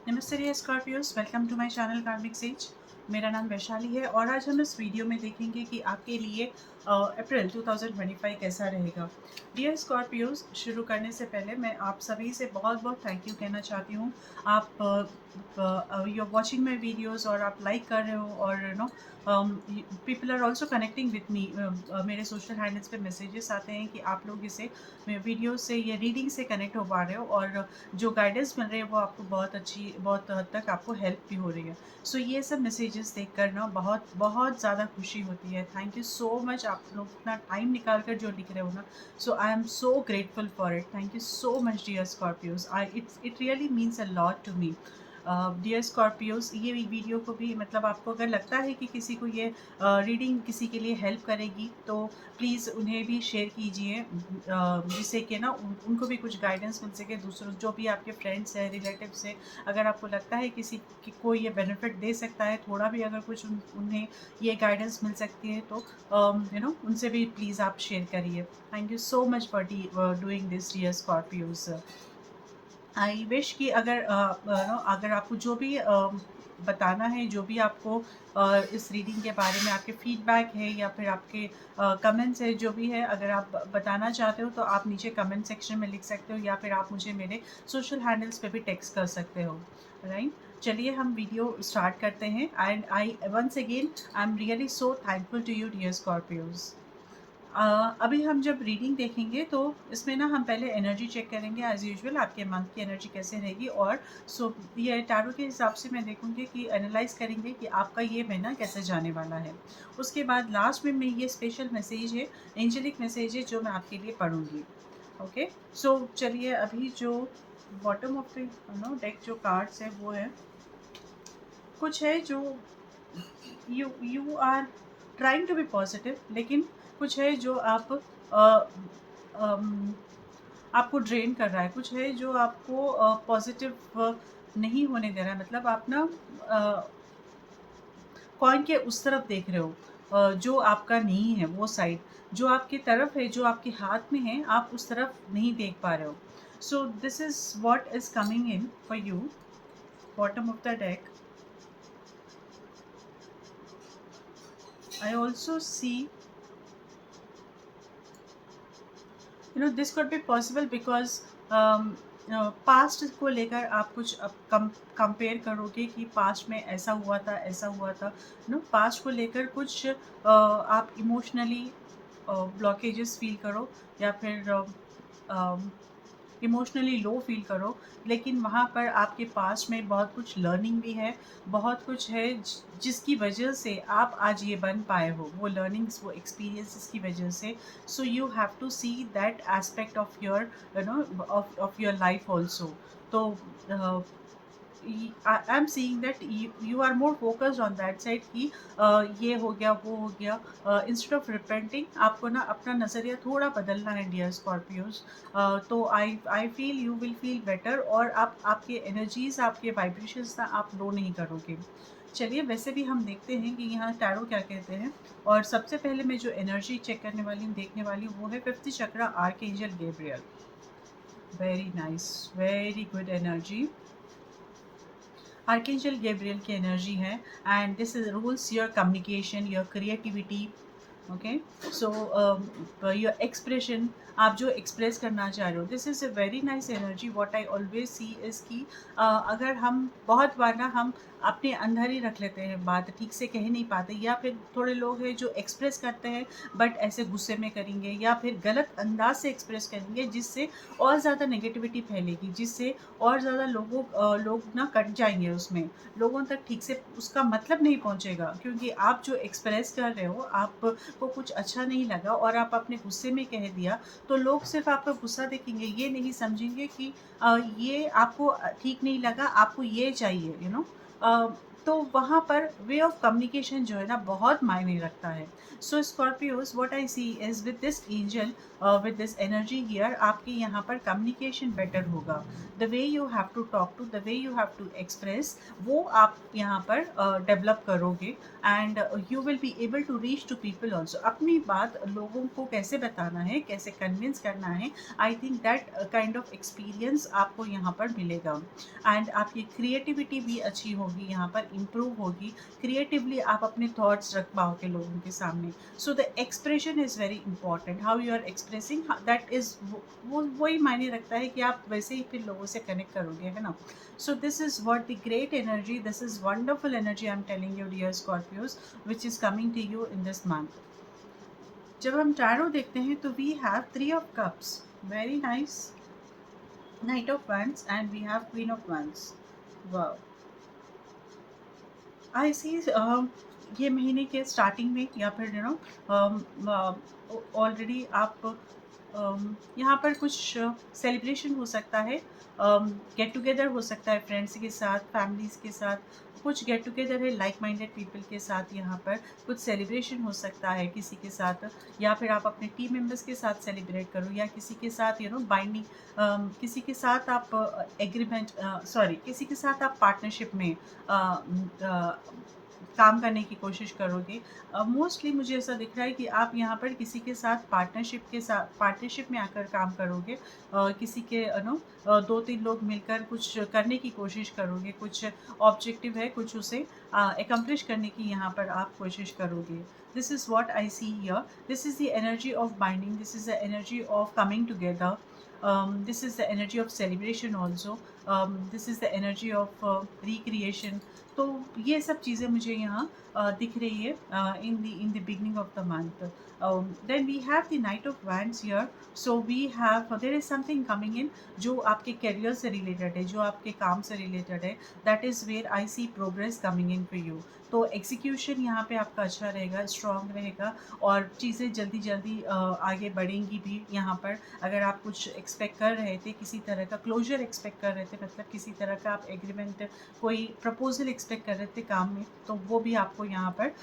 नमस्ते dear Scorpios, welcome to my channel karmic sage. मेरा नाम वैशाली है और आज हम इस वीडियो में देखेंगे कि आपके लिए अप्रैल 2025 कैसा रहेगा। डियर स्कॉर्पियोस, शुरू करने से पहले मैं आप सभी से बहुत बहुत थैंक यू कहना चाहती हूँ। आप you are watching my videos और आप लाइक कर रहे हो और no people are also connecting with me. मेरे सोशल हैंडल्स पे मैसेजेस आते हैं कि आप लोग इसे वीडियो से या रीडिंग से कनेक्ट हो पा रहे हो और जो गाइडेंस मिल रही है वो आपको बहुत हद तक आपको हेल्प भी हो रही है। सो ये सब मैसेजेस देख कर ना बहुत बहुत ज़्यादा खुशी होती है। थैंक यू सो मच, आप लोग इतना टाइम निकाल कर जो लिख रहे हो ना। So I am so grateful for it. Thank you so much dear Scorpios, I it really means a lot to me. Dear Scorpios, ये वीडियो को भी मतलब आपको अगर लगता है कि किसी को ये रीडिंग किसी के लिए हेल्प करेगी तो प्लीज़ उन्हें भी शेयर कीजिए, जिससे कि ना उनको भी कुछ गाइडेंस मिल सके। दूसरों जो भी आपके फ्रेंड्स हैं, रिलेटिव्स हैं, अगर आपको लगता है किसी को ये बेनिफिट दे सकता है, थोड़ा भी अगर कुछ उन्हें ये गाइडेंस मिल सकती है तो उनसे भी प्लीज़ आप शेयर करिए। Thank you so much for doing this dear Scorpios. I wish कि अगर आपको जो भी बताना है, जो भी आपको इस रीडिंग के बारे में आपके फीडबैक है या फिर आपके कमेंट्स है, जो भी है, अगर आप बताना चाहते हो तो आप नीचे कमेंट सेक्शन में लिख सकते हो या फिर आप मुझे मेरे सोशल हैंडल्स पे भी टेक्स्ट कर सकते हो। राइट, चलिए हम वीडियो स्टार्ट करते हैं। And I once again I am really so thankful to you dear Scorpios. अभी हम जब रीडिंग देखेंगे तो इसमें ना हम पहले एनर्जी चेक करेंगे एज़ यूजुअल, आपके मंथ की एनर्जी कैसे रहेगी। और सो ये टैरो के हिसाब से मैं देखूंगी कि एनालाइज करेंगे कि आपका ये महीना कैसे जाने वाला है। उसके बाद लास्ट में मैं ये स्पेशल मैसेज है, एंजेलिक मैसेज है, जो मैं आपके लिए पढ़ूंगी। ओके, सो चलिए अभी जो बॉटम ऑफ द डेक जो कार्ड्स है वो है, कुछ है जो you you are trying to be positive, लेकिन कुछ है जो अम, आपको ड्रेन कर रहा है। कुछ है जो आपको पॉजिटिव नहीं होने दे रहा है। मतलब आप ना कॉइन के उस तरफ देख रहे हो, जो आपका नहीं है, वो साइड जो आपकी तरफ है, जो आपके हाथ में है, आप उस तरफ नहीं देख पा रहे हो। So this is what is coming in for you, bottom of the deck. I also see, this could be possible because past को लेकर आप कुछ कंपेयर करोगे कि पास्ट में ऐसा हुआ था, ऐसा हुआ था। पास्ट को लेकर कुछ आप इमोशनली ब्लॉकेजेस फील करो या फिर इमोशनली लो फील करो। लेकिन वहाँ पर आपके पास में बहुत कुछ लर्निंग भी है, बहुत कुछ है जिसकी वजह से आप आज ये बन पाए हो, वो लर्निंग्स, वो एक्सपीरियंसेस की वजह से। So you have to see that aspect of your of your life also. तो I am seeing that you are more focused on that side कि ये हो गया, वो हो गया। इंस्टेड ऑफ रिपेंटिंग, आपको ना अपना नज़रिया थोड़ा बदलना है डियर स्कॉर्पियोज। तो I feel you will feel better और आप आपके एनर्जीज, आपके वाइब्रेशंस ना आप लो नहीं करोगे। चलिए, वैसे भी हम देखते हैं कि यहाँ टैरो क्या कहते हैं। और सबसे पहले मैं जो एनर्जी चेक करने वाली हूँ, देखने वाली हूँ, वो है fifth chakra, archangel Gabriel. Very nice, very good energy. Archangel Gabriel की एनर्जी है and this is rules your communication, your creativity. Okay, so your expression, आप जो एक्सप्रेस करना चाह रहे हो, this is a very nice energy. What I always see is कि अगर हम बहुत बार ना हम अपने अंदर ही रख लेते हैं, बात ठीक से कह नहीं पाते, या फिर थोड़े लोग हैं जो एक्सप्रेस करते हैं बट ऐसे गुस्से में करेंगे या फिर गलत अंदाज से एक्सप्रेस करेंगे, जिससे और ज़्यादा नेगेटिविटी फैलेगी, जिससे और ज़्यादा लोग ना कट जाएंगे उसमें, लोगों तक ठीक से उसका मतलब नहीं पहुंचेगा। क्योंकि आप जो एक्सप्रेस कर रहे हो, आपको कुछ अच्छा नहीं लगा और आप अपने गुस्से में कह दिया, तो लोग सिर्फ आपका गुस्सा देखेंगे, ये नहीं समझेंगे कि ये आपको ठीक नहीं लगा, आपको ये चाहिए, तो वहाँ पर वे ऑफ कम्युनिकेशन जो है ना बहुत मायने रखता है. So Scorpios, what I see is with this angel, with this energy here, आपके यहाँ पर कम्युनिकेशन बेटर होगा. The way you have to talk to, the way you have to express, वो आप यहाँ पर डेवलप करोगे. And you will be able to reach to people also. अपनी बात लोगों को कैसे बताना है, कैसे कन्विंस करना है, I think that kind of experience आपको यहाँ पर मिलेगा. एंड आपकी क्रिएटिविटी भी अच्छी होगी, यहाँ पर इम्प्रूव होगी. क्रिएटिवली आप अपने थॉट्स रख पाओगे लोगों के सामने. So the expression is very important. How you are expressing, that is, वो वही मायने रखता है कि आप वैसे ही फिर लोगों से कनेक्ट करोगे, है ना. So this is what the great energy, this is wonderful energy I'm telling you, dear Scorpios, which is coming to you in this month. जब हम टैरो देखते हैं तो we have 3 of Cups, very nice, Knight of Wands, and we have Queen of Wands. Wow. I see ये महीने के starting में या फिर यू नो ऑलरेडी आप यहाँ पर कुछ सेलिब्रेशन हो सकता है, गेट टुगेदर हो सकता है फ्रेंड्स के साथ, फैमिलीज़ के साथ. कुछ गेट टुगेदर है लाइक माइंडेड पीपल के साथ. यहाँ पर कुछ सेलिब्रेशन हो सकता है किसी के साथ, या फिर आप अपने टीम मेंबर्स के साथ सेलिब्रेट करो, या किसी के साथ यू नो बाइंडिंग, किसी के साथ आप एग्रीमेंट, सॉरी, किसी के साथ आप पार्टनरशिप में काम करने की कोशिश करोगे. मोस्टली मुझे ऐसा दिख रहा है कि आप यहाँ पर किसी के साथ पार्टनरशिप में आकर काम करोगे. किसी के नो 2-3 लोग मिलकर कुछ करने की कोशिश करोगे. कुछ ऑब्जेक्टिव है, कुछ उसे एकम्प्लिश करने की यहाँ पर आप कोशिश करोगे. This is what I see here. This is the energy of binding, this is the energy of coming together. This is the energy of celebration also. This is the energy of recreation. तो ये सब चीज़ें मुझे यहाँ दिख रही है in the beginning of the month. Then we have the Knight of Wands here. So we have, there is something coming in जो आपके करियर से रिलेटेड है, जो आपके काम से रिलेटेड है. That is where I see progress coming in for you. तो एग्जीक्यूशन यहाँ पे आपका अच्छा रहेगा, स्ट्रॉन्ग रहेगा, और चीज़ें जल्दी जल्दी आगे बढ़ेंगी भी यहाँ पर. अगर आप कुछ एक्सपेक्ट कर रहे थे, किसी तरह का क्लोजर एक्सपेक्ट कर रहे थे, मतलब किसी तरह का आप एग्रीमेंट, कोई प्रपोजल एक्सपेक्ट कर रहे थे काम में, तो वो भी आपको यहाँ पर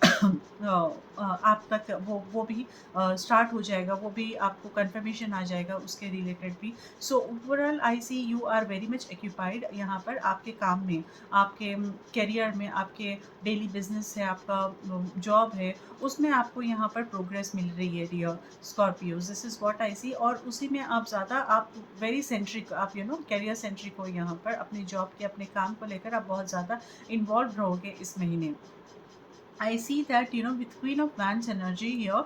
आप तक वो भी स्टार्ट हो जाएगा. वो भी आपको कंफर्मेशन आ जाएगा उसके रिलेटेड भी. So overall I see you are very much occupied यहाँ पर आपके काम में, आपके करियर में, आपके डेली बिजनेस है, आपका जॉब है, उसमें आपको यहाँ पर प्रोग्रेस मिल रही है dear Scorpios. This is what I see. और उसी में आप ज़्यादा, आप वेरी सेंट्रिक, आप यू नो करियर सेंट्रिक हो यहाँ पर. अपनी जॉब के, अपने काम को लेकर आप बहुत ज़्यादा इन्वॉल्व रहोगे इस महीने. I see that, you know, with Queen of Wands energy here,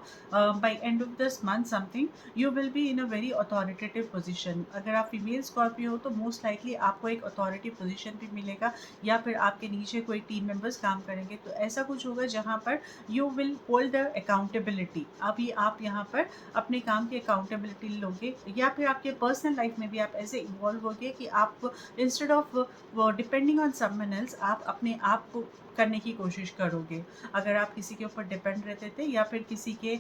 by end of this month something, you will be in a very authoritative position. अगर आप फीमेल स्कॉर्पियो हो तो मोस्ट लाइकली आपको एक अथॉरिटी पोजीशन भी मिलेगा, या फिर आपके नीचे कोई टीम मेंबर्स काम करेंगे. तो ऐसा कुछ होगा जहाँ पर you will hold the accountability. अभी आप यहाँ पर अपने काम की अकाउंटेबिलिटी लोगे, या फिर आपके पर्सनल लाइफ में भी आप ऐसे इन्वॉल्व होगे कि आप instead of depending on someone else, आप अपने आप को करने की कोशिश करोगे. अगर आप किसी के ऊपर डिपेंड रहते थे, या फिर किसी के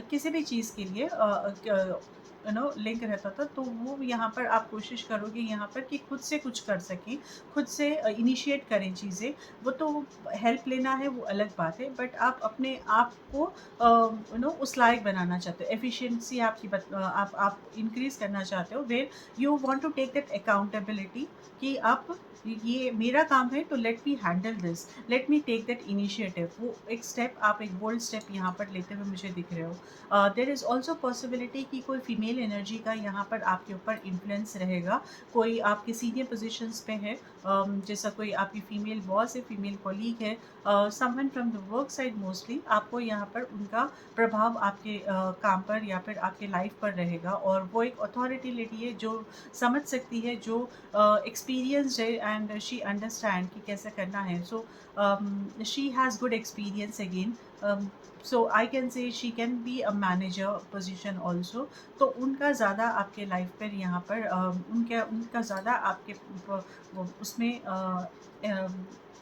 किसी भी चीज़ के लिए यू नो लिंक रहता था, तो वो यहाँ पर आप कोशिश करोगे यहाँ पर कि खुद से कुछ कर सकें, खुद से इनिशिएट करें चीज़ें. वो तो हेल्प लेना है, वो अलग बात है, बट आप अपने आप को यू नो उस लायक बनाना चाहते हो. एफिशिएंसी आपकी आप इंक्रीज़ करना चाहते हो, where you want to take that accountability कि आप, ये मेरा काम है तो let me handle this, let me take that initiative. वो एक स्टेप, आप एक बोल्ड स्टेप यहाँ पर लेते हुए मुझे दिख रहे हो. देयर इज़ ऑल्सो पॉसिबिलिटी कि कोई फीमेल एनर्जी का यहाँ पर आपके ऊपर इन्फ्लुएंस रहेगा. कोई आपके सीनियर पोजीशंस पे है, जैसा कोई आपकी फीमेल बॉस है, फीमेल कॉलीग है, someone from the work side. Mostly आपको यहाँ पर उनका प्रभाव आपके काम पर या फिर आपके लाइफ पर रहेगा, और वो एक अथॉरिटी लेडी है जो समझ सकती है, जो एक्सपीरियंस्ड है, एंड शी अंडरस्टैंड कि कैसे करना है. So she has good experience again. So I can से she can be a manager position also. तो उनका ज़्यादा आपके लाइफ पर यहाँ पर उनका ज़्यादा आपके उसमें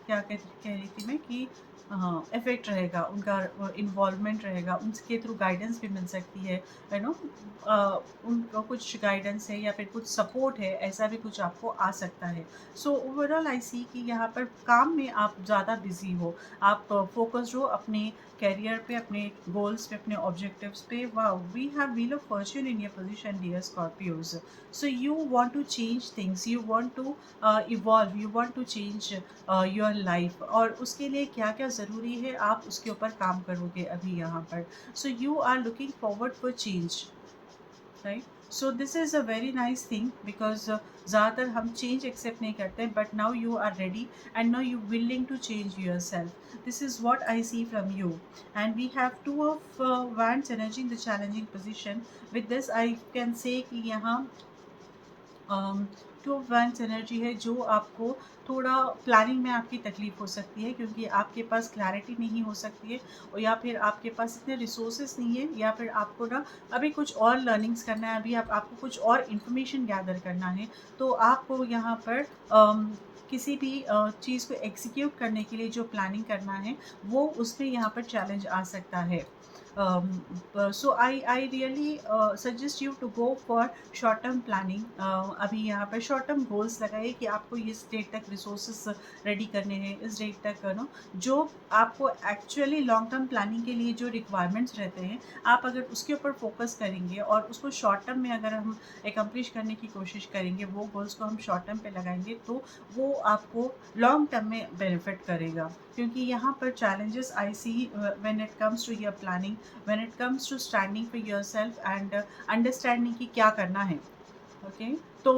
क्या कह रही थी मैं कि इफ़ेक्ट रहेगा, उनका इन्वॉल्वमेंट रहेगा, उनके थ्रू गाइडेंस भी मिल सकती है, यू नो उनको कुछ गाइडेंस है या फिर कुछ सपोर्ट है, ऐसा भी कुछ आपको आ सकता है। सो ओवरऑल आई सी कि यहाँ पर काम में आप ज़्यादा बिज़ी हो, आप फ़ोकस्ड हो अपने करियर पे, अपने गोल्स पे, अपने ऑब्जेक्टिव्स पे। Wow! We have wheel of fortune in your position dear Scorpios. So you want to change things, you want to evolve, you want to change your life, और उसके लिए क्या क्या ज़रूरी है आप उसके ऊपर काम करोगे अभी यहाँ पर। So you are looking forward for change, right? So this is a very nice thing because ज़्यादातर हम चेंज एक्सेप्ट नहीं करते, but now you are ready and now you willing to change yourself. This is what I see from you. And we have to of wands energy in the challenging position. With this I can say कि यहाँ two of wands energy है, जो आपको थोड़ा planning में आपकी तकलीफ हो सकती है, क्योंकि आपके पास क्लैरिटी नहीं हो सकती है, और या फिर आपके पास इतने रिसोर्सेज नहीं है, या फिर आपको ना अभी कुछ और लर्निंग्स करना है, अभी आपको कुछ और इन्फॉर्मेशन गैदर करना है। तो आपको यहाँ पर किसी भी चीज़ को एग्जीक्यूट करने के लिए जो प्लानिंग करना है, वो उसमें यहाँ पर चैलेंज आ सकता है। So I really suggest you to go for short term planning. अभी यहाँ पर शॉर्ट टर्म गोल्स लगाइए कि आपको इस डेट तक रिसोर्सेस रेडी करने हैं, इस डेट तक नो जो आपको एक्चुअली लॉन्ग टर्म प्लानिंग के लिए जो रिक्वायरमेंट्स रहते हैं, आप अगर उसके ऊपर फोकस करेंगे और उसको शॉर्ट टर्म में अगर हम एकम्प्लिश करने की कोशिश करेंगे, वो गोल्स को हम शॉर्ट टर्म पे लगाएंगे, तो वो आपको लॉन्ग टर्म में बेनिफिट करेगा। क्योंकि यहाँ पर challenges I see when it comes to your planning, when it comes to standing for yourself and understanding कि क्या करना है। ओके, तो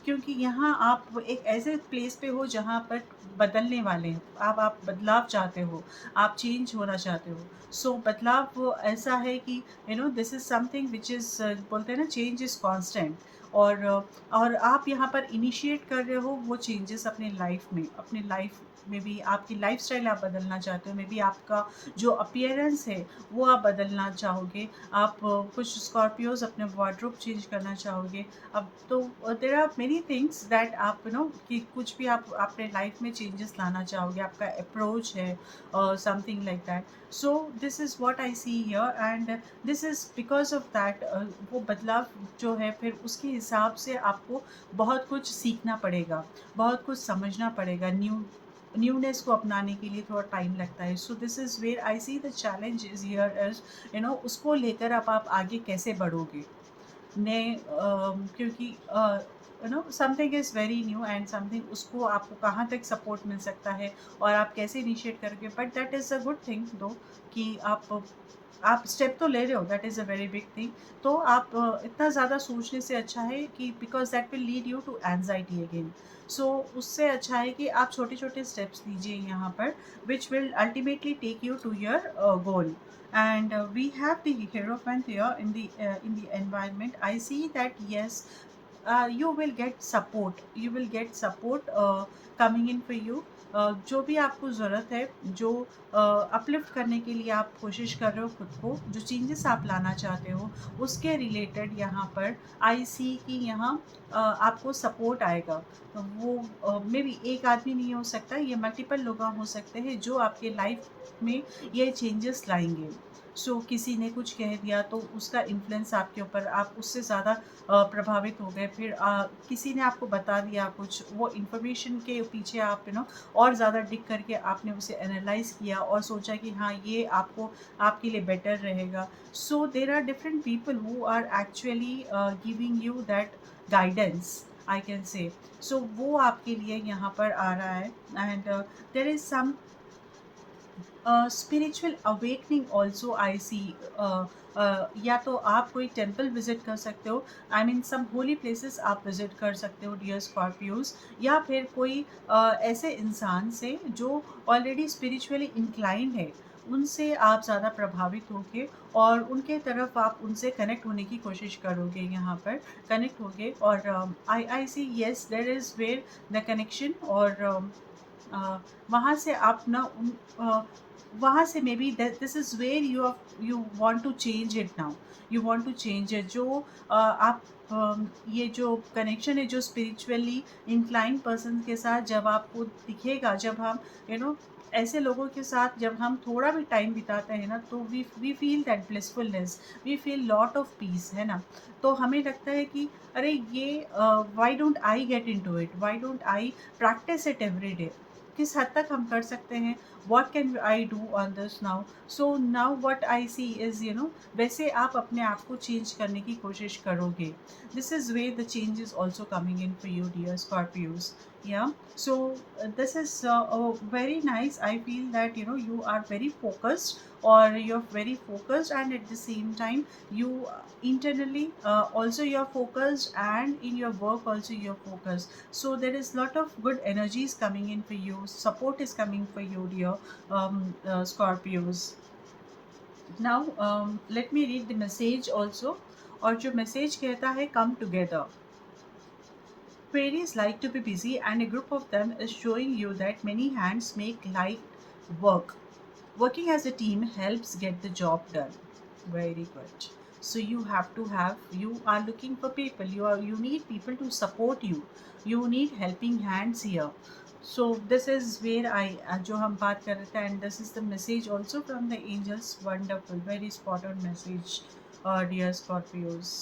क्योंकि यहाँ आप एक ऐसे प्लेस पे हो जहाँ पर बदलने वाले हैं, आप बदलाव चाहते हो, आप चेंज होना चाहते हो। सो बदलाव वो ऐसा है कि this is something which is, बोलते हैं ना, चेंज इज़ कांस्टेंट। और आप यहाँ पर इनिशिएट कर रहे हो वो चेंजेस अपने लाइफ में, अपने लाइफ में भी आपकी लाइफस्टाइल आप बदलना चाहते हो, मे बी आपका जो अपीयरेंस है वो आप बदलना चाहोगे, आप कुछ स्कॉर्पियोज अपने वार्डरोब चेंज करना चाहोगे। अब तो there are many things that आप कि कुछ भी आप अपने लाइफ में चेंजेस लाना चाहोगे, आपका अप्रोच है something like that. So this is what I see here, and this is because of that वो बदलाव जो है, फिर उसके हिसाब से आपको बहुत कुछ सीखना पड़ेगा, बहुत कुछ समझना पड़ेगा। न्यूनेस को अपनाने के लिए थोड़ा टाइम लगता है। So this is where I see the challenge is here is, उसको लेकर आप आगे कैसे बढ़ोगे। नए क्योंकि something is very new and something, उसको आपको कहाँ तक सपोर्ट मिल सकता है और आप कैसे इनिशिएट करोगे, but that is a good thing though, कि आप स्टेप तो ले रहे हो, that is a very big thing. तो आप इतना ज़्यादा सोचने से अच्छा है कि because that will lead you to anxiety again. So उससे अच्छा है कि आप छोटे छोटे स्टेप्स लीजिए यहाँ पर, which will ultimately take you to your goal. And we have the hierophant here in the environment. I see that yes, you will get support, you will get support coming in for you। जो भी आपको ज़रूरत है, जो uplift करने के लिए आप कोशिश कर रहे हो खुद को, जो चेंजेस आप लाना चाहते हो, उसके रिलेटेड यहाँ पर आई सी कि यहाँ आपको सपोर्ट आएगा। तो वो मे बी एक आदमी नहीं हो सकता, ये मल्टीपल लोग हो सकते हैं जो आपके लाइफ में ये चेंजेस लाएंगे। सो किसी ने कुछ कह दिया तो उसका इन्फ्लुएंस आपके ऊपर, आप उससे ज़्यादा प्रभावित हो गए, फिर किसी ने आपको बता दिया कुछ, वो इन्फॉर्मेशन के पीछे आप और ज़्यादा डिग करके आपने उसे एनालाइज किया और सोचा कि हाँ, ये आपको आपके लिए बेटर रहेगा। So there are different people who are actually giving you that guidance, I can say. So वो आपके लिए यहाँ पर आ रहा है, and there is some spiritual awakening also I see. या तो आप कोई टेम्पल विजिट कर सकते हो, I mean some holy places आप विजिट कर सकते हो डियर स्कॉर्पियोज, या फिर कोई ऐसे इंसान से जो ऑलरेडी स्पिरिचुअली इंक्लाइंड है, उनसे आप ज़्यादा प्रभावित होगे और उनके तरफ आप उनसे कनेक्ट होने की कोशिश करोगे, यहाँ पर कनेक्ट होगे। और I see yes, there is where the connection, और वहाँ से आप ना वहाँ से maybe this is where you want to change it now, you want to change it. जो आप ये जो कनेक्शन है, जो स्पिरिचुअली इंक्लाइन पर्सन के साथ जब आपको दिखेगा, जब हम यू नो ऐसे लोगों के साथ जब हम थोड़ा भी टाइम बिताते हैं ना, तो we feel that blissfulness, we feel lot of peace, है ना? तो हमें लगता है कि अरे ये why don't I get into it, why don't I practice it every day? किस हद तक हम कर सकते हैं? What can I do on this now? So now what I see is, वैसे आप अपने आप को चेंज करने की कोशिश करोगे। This is way the change is also coming in for you dear Scorpios. Yeah, so this is very nice. I feel that you are very focused, or you're very focused, and at the same time you internally also you're focused, and in your work also you're focused. So there is lot of good energies coming in for you, support is coming for you, dear Scorpios. Now let me read the message also. और जो message कहता है, come together. Fairies like to be busy, and a group of them is showing you that many hands make light work. Working as a team helps get the job done. Very good. So you are looking for people. You need people to support you. You need helping hands here. So this is where I जो हम बात कर रहे थे, and this is the message also from the angels. Wonderful, very spot on message, dear Scorpios.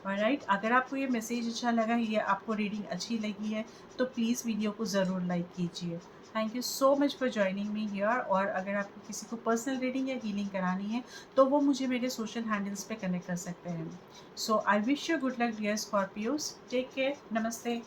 Alright, अगर आपको ये message अच्छा लगा, ये आपको रीडिंग अच्छी लगी है, तो प्लीज़ वीडियो को ज़रूर लाइक कीजिए। Thank you so much for joining me here. और अगर आपको किसी को पर्सनल रीडिंग या हीलिंग करानी है, तो वो मुझे मेरे सोशल हैंडल्स पे कनेक्ट कर सकते हैं। So I wish you good luck dear Scorpios. Take care. नमस्ते।